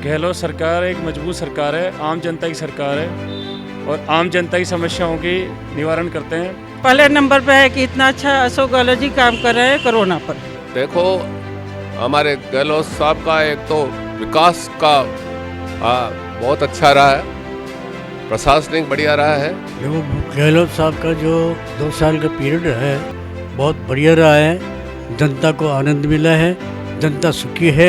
गहलोत सरकार एक मजबूत सरकार है, आम जनता की सरकार है और आम जनता की समस्याओं की निवारण करते हैं। पहले नंबर पे है कि इतना अच्छा अशोक गहलोत जी काम कर रहे हैं कोरोना पर। देखो, हमारे गहलोत साहब का एक तो विकास का बहुत अच्छा रहा है, प्रशासनिक बढ़िया रहा है। जो गहलोत साहब का जो 2 साल का पीरियड है बहुत बढ़िया रहा है, जनता को आनंद मिला है, जनता सुखी है।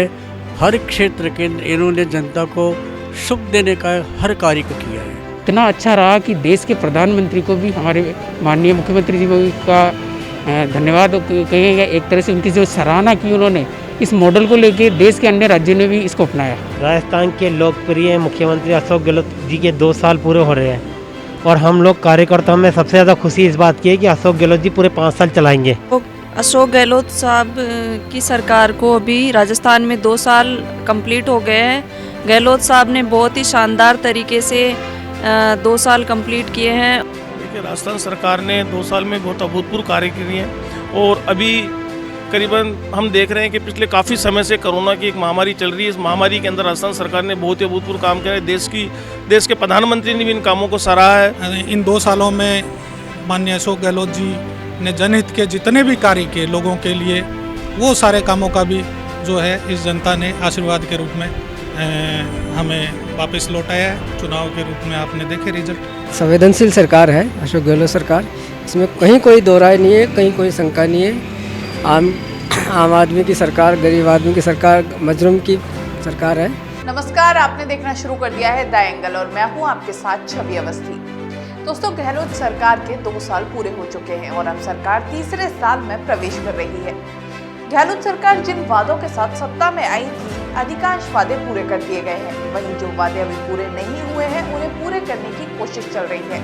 हर क्षेत्र के इन्होंने जनता को सुख देने का हर कार्य को किया है। इतना अच्छा रहा कि देश के प्रधानमंत्री को भी हमारे माननीय मुख्यमंत्री जी का धन्यवाद कहेंगे। एक तरह से उनकी जो सराहना की उन्होंने, इस मॉडल को लेकर देश के अन्य राज्यों ने भी इसको अपनाया। राजस्थान के लोकप्रिय मुख्यमंत्री अशोक गहलोत जी के 2 साल पूरे हो रहे हैं और हम लोग कार्यकर्ताओं में सबसे ज़्यादा खुशी इस बात की है कि अशोक गहलोत जी पूरे 5 साल चलाएंगे। अशोक गहलोत साहब की सरकार को अभी राजस्थान में 2 साल कंप्लीट हो गए हैं। गहलोत साहब ने बहुत ही शानदार तरीके से 2 साल कंप्लीट किए हैं। देखिए, राजस्थान सरकार ने 2 साल में बहुत अभूतपूर्व कार्य किए हैं और अभी करीबन हम देख रहे हैं कि पिछले काफ़ी समय से कोरोना की एक महामारी चल रही है। इस महामारी के अंदर राजस्थान सरकार ने बहुत ही अभूतपूर्व काम किया है। देश के प्रधानमंत्री ने भी इन कामों को सराहा है। इन 2 सालों में माननीय अशोक गहलोत जी ने जनहित के जितने भी कार्य किए लोगों के लिए, वो सारे कामों का भी जो है इस जनता ने आशीर्वाद के रूप में हमें वापस लौटाया है। चुनाव के रूप में आपने देखे रिजल्ट। संवेदनशील सरकार है अशोक गहलोत सरकार, इसमें कहीं कोई दो राय नहीं है, कहीं कोई शंका नहीं है। आम आदमी की सरकार, गरीब आदमी की सरकार, मजलूम की सरकार है। नमस्कार, आपने देखना शुरू कर दिया है द एंगल और मैं हूं आपके साथ छवि अवस्थी। दोस्तों, गहलोत सरकार के 2 साल पूरे हो चुके हैं और अब सरकार तीसरे साल में प्रवेश कर रही है। गहलोत सरकार जिन वादों के साथ सत्ता में आई थी, अधिकांश वादे पूरे कर दिए गए हैं। वहीं जो वादे अभी पूरे नहीं हुए हैं, उन्हें पूरे करने की कोशिश चल रही है।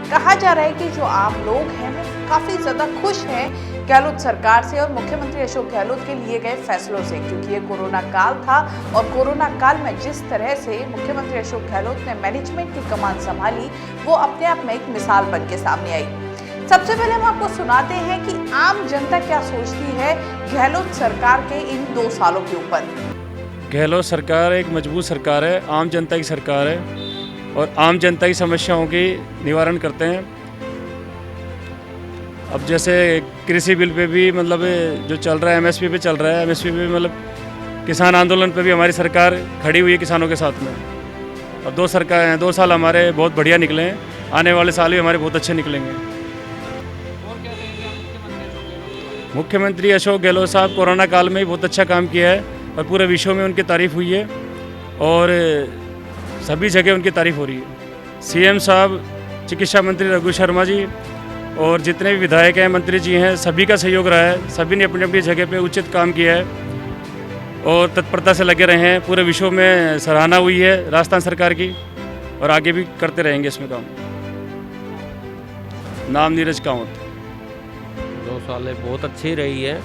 कहा जा रहा है कि जो आम लोग हैं वो काफी ज्यादा खुश हैं गहलोत सरकार से और मुख्यमंत्री अशोक गहलोत के लिए गए फैसलों से, क्योंकि ये कोरोना काल था और कोरोना काल में जिस तरह से मुख्यमंत्री अशोक गहलोत ने मैनेजमेंट की कमान संभाली, वो अपने आप में एक मिसाल बन के सामने आई। सबसे पहले हम आपको सुनाते हैं कि आम जनता क्या सोचती है गहलोत सरकार के इन 2 सालों के ऊपर। गहलोत सरकार एक मजबूत सरकार है, आम जनता की सरकार है और आम जनता की समस्याओं की निवारण करते हैं। अब जैसे कृषि बिल पे भी मतलब जो चल रहा है, एमएसपी पे चल रहा है, एमएसपी पे मतलब किसान आंदोलन पे भी हमारी सरकार खड़ी हुई है किसानों के साथ में। और 2 साल हमारे बहुत बढ़िया निकले हैं, आने वाले साल भी हमारे बहुत अच्छे निकलेंगे। मुख्यमंत्री अशोक गहलोत साहब कोरोना काल में भी बहुत अच्छा काम किया है और पूरे विश्व में उनकी तारीफ़ हुई है और सभी जगह उनकी तारीफ़ हो रही है। सीएम साहब, चिकित्सा मंत्री रघु शर्मा जी और जितने भी विधायक हैं, मंत्री जी हैं, सभी का सहयोग रहा है। सभी ने अपनी अपनी जगह पे उचित काम किया है और तत्परता से लगे रहे हैं। पूरे विश्व में सराहना हुई है राजस्थान सरकार की और आगे भी करते रहेंगे इसमें काम। नाम नीरज कांवत। 2 साल बहुत अच्छी रही है,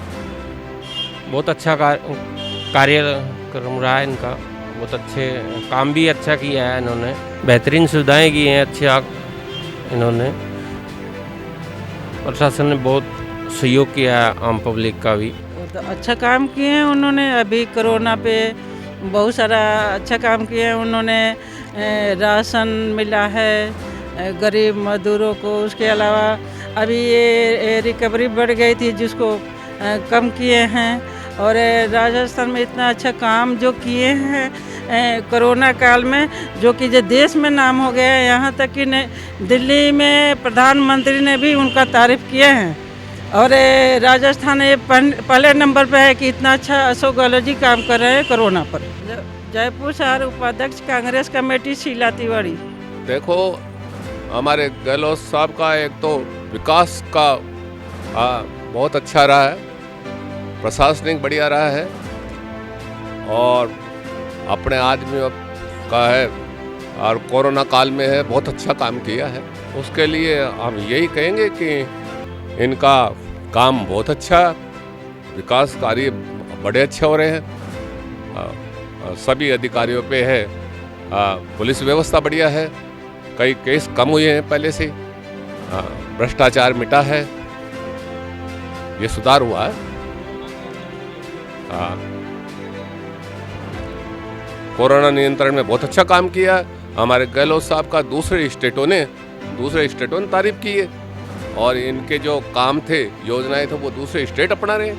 बहुत अच्छा कार्यक्रम रहा है इनका, बहुत अच्छे काम भी अच्छा किया है इन्होंने, बेहतरीन सुविधाएं की हैं, अच्छा इन्होंने प्रशासन ने बहुत सहयोग किया है, आम पब्लिक का भी तो अच्छा काम किए हैं उन्होंने। अभी कोरोना पे बहुत सारा अच्छा काम किए हैं उन्होंने। राशन मिला है गरीब मजदूरों को, उसके अलावा अभी ये रिकवरी बढ़ गई थी जिसको कम किए हैं। और राजस्थान में इतना अच्छा काम जो किए हैं कोरोना काल में, जो कि जो देश में नाम हो गया है, यहाँ तक कि दिल्ली में प्रधानमंत्री ने भी उनका तारीफ किए हैं। और राजस्थान पहले नंबर पे है कि इतना अच्छा अशोक गहलोत जी काम कर रहे हैं कोरोना पर। जयपुर शहर उपाध्यक्ष कांग्रेस कमेटी शीला तिवारी। देखो, हमारे गहलोत साहब का एक तो विकास का बहुत अच्छा रहा है, प्रशासनिक बढ़िया रहा है और अपने आदमी का है और कोरोना काल में है बहुत अच्छा काम किया है। उसके लिए हम यही कहेंगे कि इनका काम बहुत अच्छा, विकास कार्य बड़े अच्छे हो रहे हैं। सभी अधिकारियों पे है, पुलिस व्यवस्था बढ़िया है, कई केस कम हुए हैं पहले से, भ्रष्टाचार मिटा है, ये सुधार हुआ है। कोरोना नियंत्रण में बहुत अच्छा काम किया है। हमारे गहलोत साहब का दूसरे स्टेटों ने तारीफ की है और इनके जो काम थे, योजनाएं थे, वो दूसरे स्टेट अपना रहे।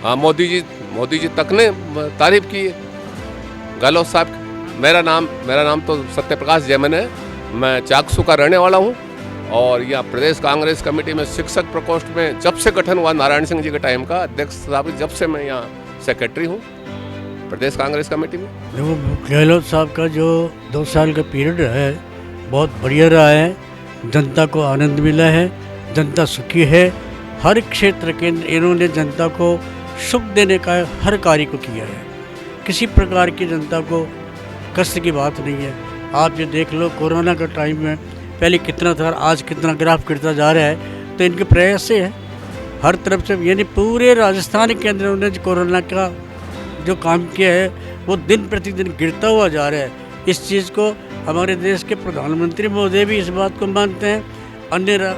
हाँ, मोदी जी तक ने तारीफ की है गहलोत साहब। मेरा नाम तो सत्यप्रकाश जैमन है। मैं चाकसू का रहने वाला हूँ और यहाँ प्रदेश कांग्रेस कमेटी में शिक्षक प्रकोष्ठ में जब से गठन हुआ नारायण सिंह जी के टाइम का अध्यक्ष साहब, जब से मैं यहाँ सेक्रेटरी हूँ प्रदेश कांग्रेस कमेटी में। देखो, गहलोत साहब का जो 2 साल का पीरियड है बहुत बढ़िया रहा है। जनता को आनंद मिला है, जनता सुखी है। हर क्षेत्र के इन्होंने जनता को सुख देने का हर कार्य को किया है। किसी प्रकार की जनता को कष्ट की बात नहीं है। आप ये देख लो, कोरोना का टाइम में पहले कितना था, आज कितना ग्राफ गिरता जा रहा है। तो इनके प्रयास से है हर तरफ से, यानी पूरे राजस्थान के अंदर उन्होंने कोरोना का जो काम किया है वो दिन प्रतिदिन गिरता हुआ जा रहा है। इस चीज़ को हमारे देश के प्रधानमंत्री महोदय भी इस बात को मानते हैं। अन्य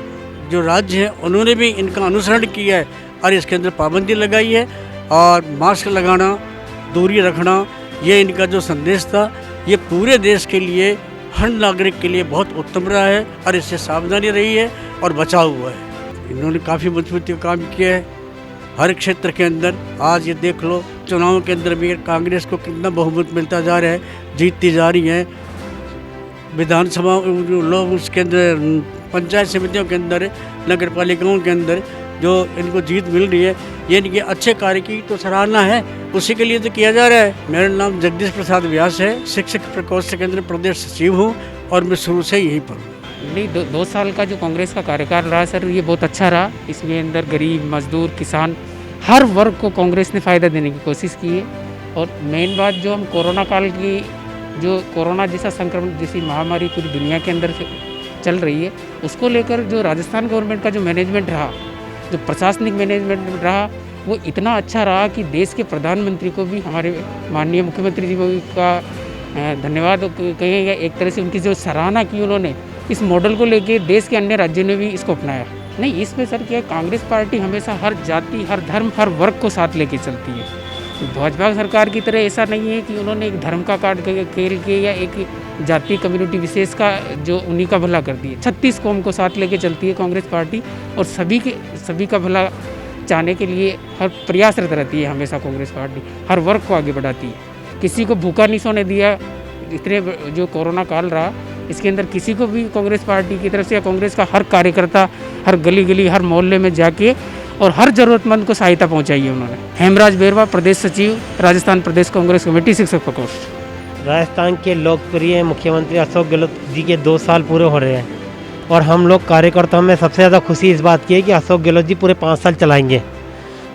जो राज्य हैं उन्होंने भी इनका अनुसरण किया है और इसके अंदर पाबंदी लगाई है। और मास्क लगाना, दूरी रखना, ये इनका जो संदेश था ये पूरे देश के लिए, हर नागरिक के लिए बहुत उत्तम रहा है और इससे सावधानी रही है और बचाव हुआ है। इन्होंने काफ़ी मजबूती का काम किया है हर क्षेत्र के अंदर। आज ये देख लो, चुनाव के अंदर भी कांग्रेस को कितना बहुमत मिलता जा रहा है, जीतती जा रही है। विधानसभा लोग उसके अंदर, पंचायत समितियों के अंदर, नगर पालिकाओं के अंदर जो इनको जीत मिल रही है, ये इनके अच्छे कार्य की तो सराहना है, उसी के लिए तो किया जा रहा है। मेरा नाम जगदीश प्रसाद व्यास है, शिक्षक प्रकोष्ठ के अंदर प्रदेश सचिव हूँ और मैं शुरू से यहीं पर हूँ। नहीं, 2 साल का जो कांग्रेस का कार्यकाल रहा सर, ये बहुत अच्छा रहा। इसमें अंदर गरीब, मजदूर, किसान, हर वर्ग को कांग्रेस ने फ़ायदा देने की कोशिश की है। और मेन बात जो हम कोरोना काल की, जो कोरोना जैसा संक्रमण जैसी महामारी पूरी दुनिया के अंदर से चल रही है, उसको लेकर जो राजस्थान गवर्नमेंट का जो मैनेजमेंट रहा, जो प्रशासनिक मैनेजमेंट रहा, वो इतना अच्छा रहा कि देश के प्रधानमंत्री को भी, हमारे माननीय मुख्यमंत्री जी का धन्यवाद कहेंगे। एक तरह से उनकी जो सराहना की उन्होंने, इस मॉडल को लेके देश के अन्य राज्यों ने भी इसको अपनाया। नहीं, इसमें सर क्या, कांग्रेस पार्टी हमेशा हर जाति, हर धर्म, हर वर्ग को साथ लेके चलती है। भाजपा सरकार की तरह ऐसा नहीं है कि उन्होंने एक धर्म का कार्ड खेल के या एक जाति कम्युनिटी विशेष का जो उन्हीं का भला कर दिया। 36 कौम को साथ लेके चलती है कांग्रेस पार्टी और सभी का भला चाहने के लिए हर प्रयासरत रहती है हमेशा कांग्रेस पार्टी। हर वर्ग को आगे बढ़ाती है, किसी को भूखा नहीं सोने दिया। इतने जो कोरोना काल रहा, इसके अंदर किसी को भी कांग्रेस पार्टी की तरफ से या कांग्रेस का हर कार्यकर्ता हर गली हर मोहल्ले में जाके और हर ज़रूरतमंद को सहायता पहुंचाई है उन्होंने। हेमराज बेरवा, प्रदेश सचिव, राजस्थान प्रदेश कांग्रेस कमेटी, शिक्षक प्रकोष्ठ। राजस्थान के लोकप्रिय मुख्यमंत्री अशोक गहलोत जी के 2 साल पूरे हो रहे हैं और हम लोग कार्यकर्ताओं में सबसे ज़्यादा खुशी इस बात की है कि अशोक गहलोत जी पूरे 5 साल चलाएंगे।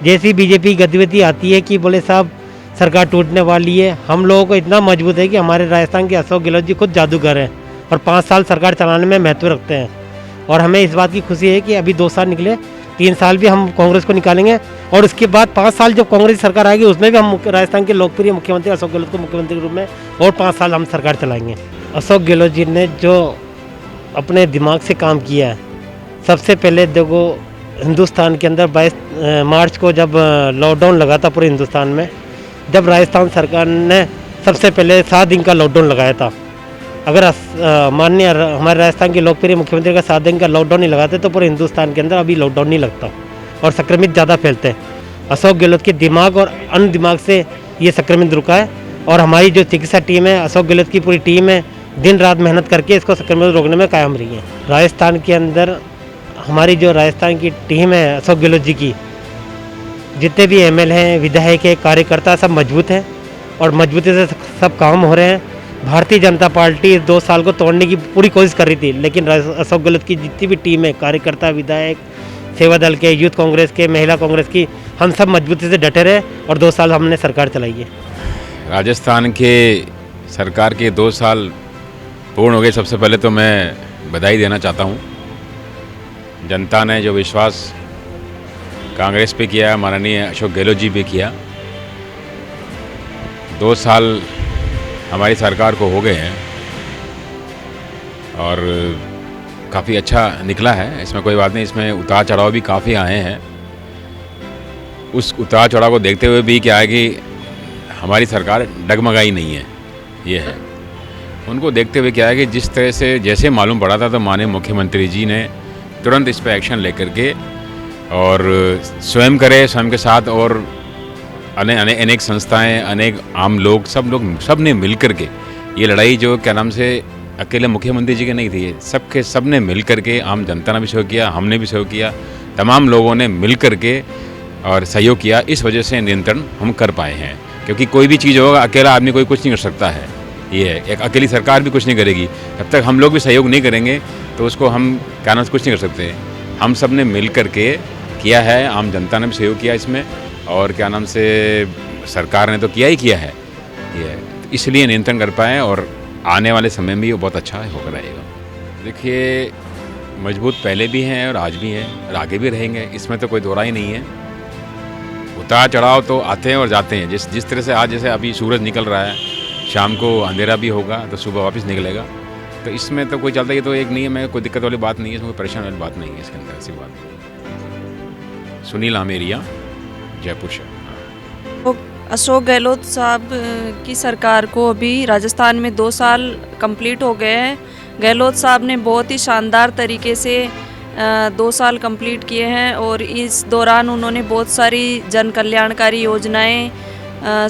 जैसी बीजेपी गतिविधि आती है कि बोले साहब सरकार टूटने वाली है, हम लोगों को इतना मजबूत है कि हमारे राजस्थान के अशोक गहलोत जी खुद जादूगर हैं और 5 साल सरकार चलाने में महत्व रखते हैं। और हमें इस बात की खुशी है कि अभी 2 साल निकले, 3 साल भी हम कांग्रेस को निकालेंगे और उसके बाद 5 साल जब कांग्रेस सरकार आएगी उसमें भी हम राजस्थान के लोकप्रिय मुख्यमंत्री अशोक गहलोत को मुख्यमंत्री के रूप में और 5 साल हम सरकार चलाएंगे। अशोक गहलोत जी ने जो अपने दिमाग से काम किया है, सबसे पहले देखो हिंदुस्तान के अंदर 22 मार्च को जब लॉकडाउन लगा था पूरे हिंदुस्तान में, जब राजस्थान सरकार ने सबसे पहले 7 दिन का लॉकडाउन लगाया था। अगर माननीय हमारे राजस्थान के लोकप्रिय मुख्यमंत्री का 7 दिन का लॉकडाउन नहीं लगाते तो पूरे हिंदुस्तान के अंदर अभी लॉकडाउन नहीं लगता और संक्रमित ज़्यादा फैलते हैं। अशोक गहलोत के दिमाग और अन्य दिमाग से ये संक्रमित रुका है और हमारी जो चिकित्सा टीम है, अशोक गहलोत की पूरी टीम है, दिन रात मेहनत करके इसको संक्रमित रोकने में कायम रही है। राजस्थान के अंदर हमारी जो राजस्थान की टीम है अशोक गहलोत जी की, जितने भी ML हैं, विधायक है, कार्यकर्ता, सब मजबूत हैं और मजबूती से सब काम हो रहे हैं। भारतीय जनता पार्टी इस 2 साल को तोड़ने की पूरी कोशिश कर रही थी, लेकिन अशोक गहलोत की जितनी भी टीम है, कार्यकर्ता, विधायक, सेवा दल के, यूथ कांग्रेस के, महिला कांग्रेस की, हम सब मजबूती से डटे रहे और 2 साल हमने सरकार चलाई है। राजस्थान के सरकार के 2 साल पूर्ण हो गए। सबसे पहले तो मैं बधाई देना चाहता हूँ। जनता ने जो विश्वास कांग्रेस पे किया, माननीय अशोक गहलोत जी पे किया। 2 साल हमारी सरकार को हो गए हैं और काफ़ी अच्छा निकला है, इसमें कोई बात नहीं। इसमें उतार चढ़ाव भी काफ़ी आए हैं। उस उतार चढ़ाव को देखते हुए भी क्या है कि हमारी सरकार डगमगाई नहीं है, ये है। उनको देखते हुए क्या है कि जिस तरह से जैसे मालूम पड़ा था तो माननीय मुख्यमंत्री जी ने तुरंत इस पर एक्शन लेकर के और स्वयं के साथ और अनेक संस्थाएं, अनेक आम लोग, सब ने मिल कर के ये लड़ाई जो क्या नाम से अकेले मुख्यमंत्री जी के नहीं थी, सब ने मिल कर के, आम जनता ने भी सहयोग किया, हमने भी सहयोग किया, तमाम लोगों ने मिल कर के और सहयोग किया। इस वजह से नियंत्रण हम कर पाए हैं, क्योंकि कोई भी चीज़ होगा अकेला आदमी कोई कुछ नहीं कर सकता है। ये है, एक अकेली सरकार भी कुछ नहीं करेगी, जब तक हम लोग भी सहयोग नहीं करेंगे तो उसको हम क्या नाम से कुछ नहीं कर सकते। हम सब ने मिल कर के किया है, आम जनता ने भी सहयोग किया इसमें, और क्या नाम से सरकार ने तो किया ही किया है, ये है, इसलिए नियंत्रण कर पाए और आने वाले समय में ये बहुत अच्छा होकर रहेगा। देखिए, मजबूत पहले भी हैं और आज भी हैं और आगे भी रहेंगे, इसमें तो कोई दो राय नहीं है। उतार चढ़ाव तो आते हैं और जाते हैं, जिस तरह से आज जैसे अभी सूरज निकल रहा है, शाम को अंधेरा भी होगा तो सुबह वापस निकलेगा, तो इसमें तो कोई चलता, ये तो एक नहीं है, मैं कोई दिक्कत वाली बात नहीं है, इसमें कोई परेशान वाली बात नहीं है इसके अंदर, ऐसी बात। सुनील आमेरिया, जयपुर शहर। अशोक गहलोत साहब की सरकार को अभी राजस्थान में 2 साल कंप्लीट हो गए हैं। गहलोत साहब ने बहुत ही शानदार तरीके से 2 साल कंप्लीट किए हैं और इस दौरान उन्होंने बहुत सारी जन कल्याणकारी योजनाएं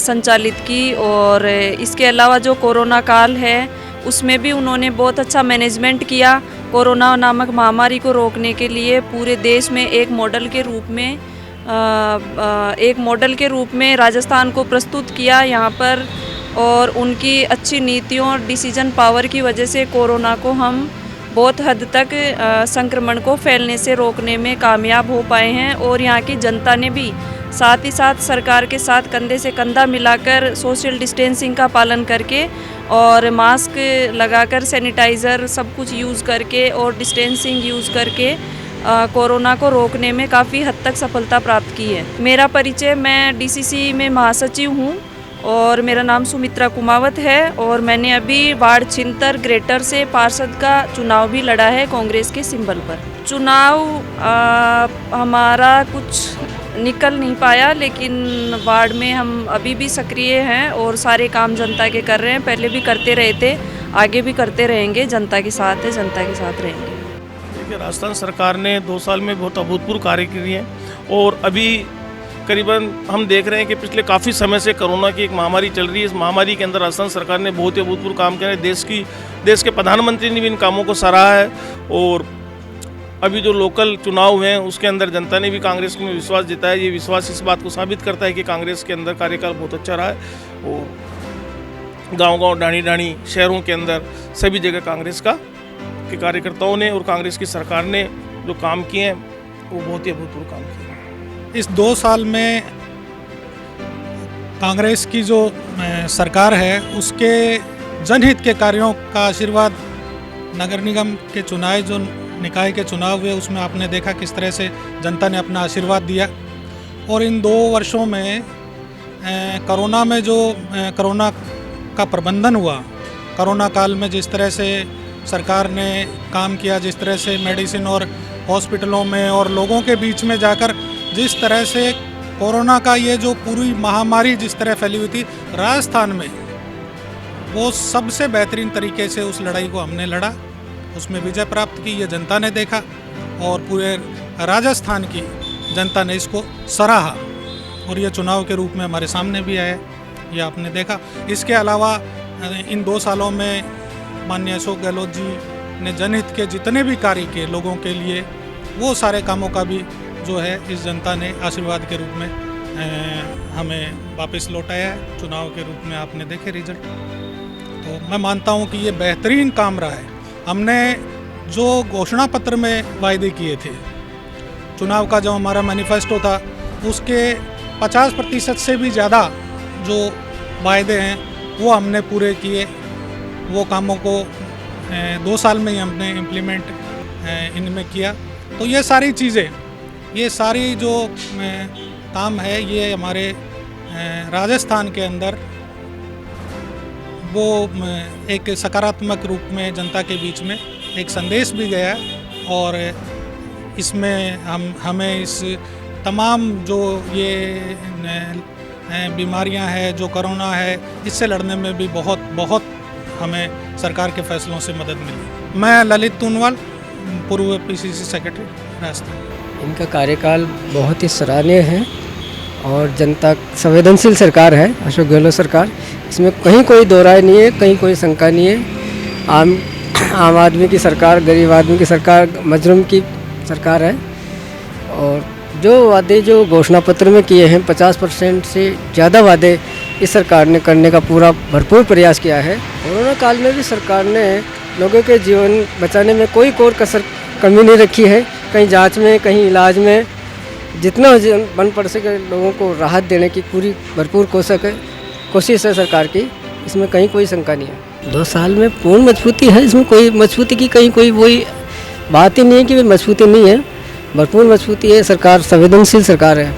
संचालित की, और इसके अलावा जो कोरोना काल है उसमें भी उन्होंने बहुत अच्छा मैनेजमेंट किया। कोरोना नामक महामारी को रोकने के लिए पूरे देश में एक मॉडल के रूप में राजस्थान को प्रस्तुत किया यहाँ पर, और उनकी अच्छी नीतियों और डिसीजन पावर की वजह से कोरोना को हम बहुत हद तक संक्रमण को फैलने से रोकने में कामयाब हो पाए हैं। और यहाँ की जनता ने भी साथ ही साथ सरकार के साथ कंधे से कंधा मिलाकर सोशल डिस्टेंसिंग का पालन करके और मास्क लगाकर, सैनिटाइज़र सब कुछ यूज़ करके और डिस्टेंसिंग यूज़ करके कोरोना को रोकने में काफ़ी हद तक सफलता प्राप्त की है। मेरा परिचय, मैं डीसीसी में महासचिव हूँ और मेरा नाम सुमित्रा कुमावत है, और मैंने अभी वार्ड छिंतर ग्रेटर से पार्षद का चुनाव भी लड़ा है कांग्रेस के सिंबल पर। चुनाव हमारा कुछ निकल नहीं पाया, लेकिन वार्ड में हम अभी भी सक्रिय हैं और सारे काम जनता के कर रहे हैं, पहले भी करते रहे थे, आगे भी करते रहेंगे। जनता के साथ है, जनता के साथ रहेंगे। देखिए, राजस्थान सरकार ने 2 साल में बहुत अभूतपूर्व कार्य किए हैं, और अभी करीबन हम देख रहे हैं कि पिछले काफ़ी समय से कोरोना की एक महामारी चल रही है। इस महामारी के अंदर राजस्थान सरकार ने बहुत ही अभूतपूर्व काम किए हैं। देश के प्रधानमंत्री ने भी इन कामों को सराहा है, और अभी जो लोकल चुनाव हुए हैं उसके अंदर जनता ने भी कांग्रेस में विश्वास जताया। ये विश्वास इस बात को साबित करता है कि कांग्रेस के अंदर कार्यकाल बहुत अच्छा रहा है, और गाँव-गाँव, डाणी-डाणी, शहरों के अंदर सभी जगह कांग्रेस के कार्यकर्ताओं ने और कांग्रेस की सरकार ने जो काम किए हैं वो बहुत ही अभूतपूर्व काम किए हैं। इस 2 साल में कांग्रेस की जो सरकार है उसके जनहित के कार्यों का आशीर्वाद, नगर निगम के चुनाव, जो निकाय के चुनाव हुए उसमें आपने देखा किस तरह से जनता ने अपना आशीर्वाद दिया। और इन 2 वर्षों में कोरोना में जो कोरोना का प्रबंधन हुआ, कोरोना काल में जिस तरह से सरकार ने काम किया, जिस तरह से मेडिसिन और हॉस्पिटलों में और लोगों के बीच में जाकर जिस तरह से कोरोना का ये जो पूरी महामारी जिस तरह फैली हुई थी राजस्थान में, वो सबसे बेहतरीन तरीके से उस लड़ाई को हमने लड़ा, उसमें विजय प्राप्त की, ये जनता ने देखा, और पूरे राजस्थान की जनता ने इसको सराहा, और ये चुनाव के रूप में हमारे सामने भी आया, ये आपने देखा। इसके अलावा इन 2 सालों में माननीय अशोक गहलोत जी ने जनहित के जितने भी कार्य किए लोगों के लिए, वो सारे कामों का भी जो है इस जनता ने आशीर्वाद के रूप में हमें वापस लौटाया है। चुनाव के रूप में आपने देखे रिजल्ट, तो मैं मानता हूँ कि ये बेहतरीन काम रहा है। हमने जो घोषणा पत्र में वायदे किए थे, चुनाव का जो हमारा मैनिफेस्टो था, उसके 50% से भी ज़्यादा जो वायदे हैं वो हमने पूरे किए। वो कामों को 2 साल में ही हमने इम्प्लीमेंट इनमें किया। तो ये सारी चीज़ें, ये सारी जो काम है, ये हमारे राजस्थान के अंदर वो एक सकारात्मक रूप में जनता के बीच में एक संदेश भी गया, और इसमें हमें इस तमाम जो ये बीमारियां हैं, जो कोरोना है, इससे लड़ने में भी बहुत हमें सरकार के फैसलों से मदद मिली। मैं ललित तूनवाल, पूर्व पीसीसी सेक्रेटरी राजस्थान। इनका कार्यकाल बहुत ही सराहनीय है और जनता संवेदनशील सरकार है अशोक गहलोत सरकार। इसमें कहीं कोई दो राय नहीं है, कहीं कोई शंका नहीं है। आम आदमी की सरकार, गरीब आदमी की सरकार, मजलूम की सरकार है। और जो वादे जो घोषणा पत्र में किए हैं 50% से ज़्यादा वादे इस सरकार ने करने का पूरा भरपूर प्रयास किया है। कोरोना काल में भी सरकार ने लोगों के जीवन बचाने में कोई कमी नहीं रखी है। कहीं जांच में, कहीं इलाज में, जितना बन पड़ सके लोगों को राहत देने की पूरी भरपूर कोशिश है सरकार की। इसमें कहीं कोई शंका नहीं है। 2 साल में पूर्ण मजबूती है, इसमें कोई मजबूती की कहीं कोई वही बात ही नहीं है कि मजबूती नहीं है। भरपूर मजबूती है, सरकार संवेदनशील सरकार है।